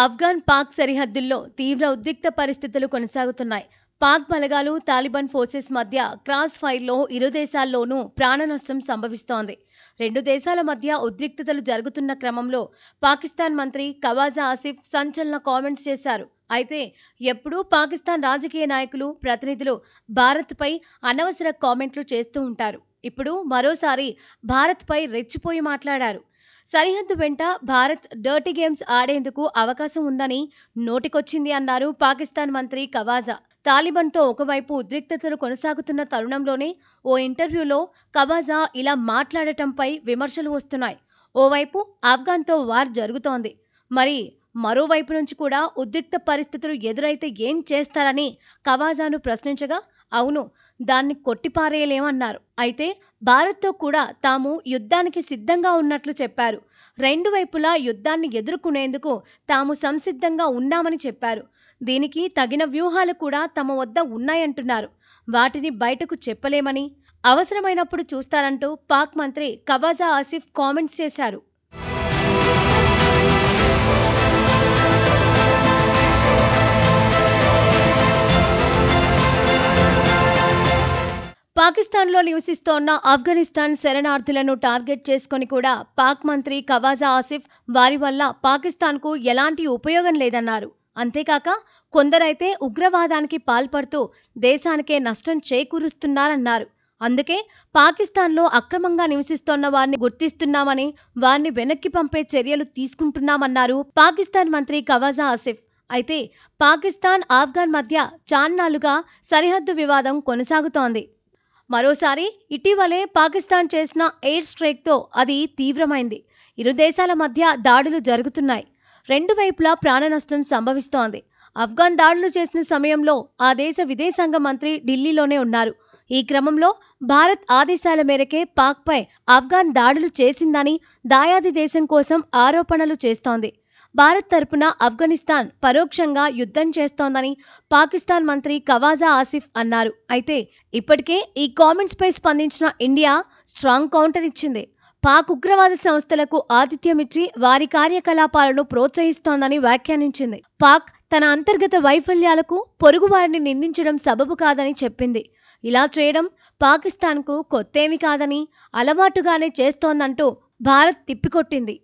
ఆఫ్ఘన్ పాక్ సరిహద్దుల్లో తీవ్ర ఉద్రిక్త పరిస్థితులు కొనసాగుతున్నాయి. పాక్ బలగాలు తాలిబాన్ ఫోర్సెస్ మధ్య క్రాస్ ఫైర్లో ఇరు దేశాల్లోనూ ప్రాణనష్టం సంభవిస్తోంది. రెండు దేశాల మధ్య ఉద్రిక్తతలు జరుగుతున్న క్రమంలో పాకిస్తాన్ మంత్రి ఖవాజా ఆసిఫ్ సంచలన కామెంట్స్ చేశారు. అయితే ఎప్పుడూ పాకిస్తాన్ రాజకీయ నాయకులు, ప్రతినిధులు భారత్పై అనవసర కామెంట్లు చేస్తూ ఉంటారు. ఇప్పుడు మరోసారి భారత్పై రెచ్చిపోయి మాట్లాడారు. సరిహద్దు వెంట భారత్ డర్టీ గేమ్స్ ఆడేందుకు అవకాశం ఉందని నోటికొచ్చింది అన్నారు పాకిస్తాన్ మంత్రి ఖవాజా. తాలిబాన్తో ఒకవైపు ఉద్రిక్తతలు కొనసాగుతున్న తరుణంలోనే ఓ ఇంటర్వ్యూలో ఖవాజా ఇలా మాట్లాడటంపై విమర్శలు వస్తున్నాయి. ఓవైపు ఆఫ్ఘన్తో వార్ జరుగుతోంది, మరి మరోవైపు నుంచి కూడా ఉద్రిక్త పరిస్థితులు ఎదురైతే ఏం చేస్తారని ఖవాజాను ప్రశ్నించగా, అవును, దాన్ని కొట్టిపారేయలేమన్నారు. అయితే భారత్తో కూడా తాము యుద్ధానికి సిద్ధంగా ఉన్నట్లు చెప్పారు. రెండు వైపులా యుద్ధాన్ని ఎదుర్కొనేందుకు తాము సంసిద్ధంగా ఉన్నామని చెప్పారు. దీనికి తగిన వ్యూహాలు కూడా తమ వద్ద ఉన్నాయంటున్నారు. వాటిని బయటకు చెప్పలేమని, అవసరమైనప్పుడు చూస్తారంటూ పాక్ మంత్రి ఖవాజా ఆసిఫ్ కామెంట్స్ చేశారు. పాకిస్తాన్లో నివసిస్తోన్న ఆఫ్ఘనిస్తాన్ శరణార్థులను టార్గెట్ చేసుకుని కూడా పాక్ మంత్రి ఖవాజా ఆసిఫ్ వారి వల్ల పాకిస్తాన్కు ఎలాంటి ఉపయోగం లేదన్నారు. అంతేకాక కొందరైతే ఉగ్రవాదానికి పాల్పడుతూ దేశానికే నష్టం చేకూరుస్తున్నారన్నారు. అందుకే పాకిస్తాన్లో అక్రమంగా నివసిస్తోన్న వారిని గుర్తిస్తున్నామని, వారిని వెనక్కి పంపే చర్యలు తీసుకుంటున్నామన్నారు పాకిస్తాన్ మంత్రి ఖవాజా ఆసిఫ్. అయితే పాకిస్తాన్ ఆఫ్ఘన్ మధ్య చాన్నాళ్లుగా సరిహద్దు వివాదం కొనసాగుతోంది. మరోసారి ఇటీవలే పాకిస్తాన్ చేసిన ఎయిర్ స్ట్రైక్తో అది తీవ్రమైంది. ఇరు దేశాల మధ్య దాడులు జరుగుతున్నాయి. రెండు వైపులా ప్రాణనష్టం సంభవిస్తోంది. ఆఫ్ఘన్ దాడులు చేసిన సమయంలో ఆ దేశ విదేశాంగ మంత్రి ఢిల్లీలోనే ఉన్నారు. ఈ క్రమంలో భారత్ ఆదేశాల మేరకే పాక్పై ఆఫ్ఘన్ దాడులు చేసిందని దాయాది దేశం కోసం ఆరోపణలు చేస్తోంది. భారత్ తరపున ఆఫ్ఘనిస్తాన్ పరోక్షంగా యుద్ధం చేస్తోందని పాకిస్తాన్ మంత్రి ఖవాజా ఆసిఫ్ అన్నారు. అయితే ఇప్పటికే ఈ కామెంట్స్పై స్పందించిన ఇండియా స్ట్రాంగ్ కౌంటర్ ఇచ్చింది. పాక్ ఉగ్రవాద సంస్థలకు ఆతిథ్యమిచ్చి వారి కార్యకలాపాలను ప్రోత్సహిస్తోందని వ్యాఖ్యానించింది. పాక్ తన అంతర్గత వైఫల్యాలకు పొరుగువారిని నిందించడం సబబు కాదని చెప్పింది. ఇలా చేయడం పాకిస్తాన్కు కొత్తేమీ కాదని, అలవాటుగానే చేస్తోందంటూ భారత్ తిప్పికొట్టింది.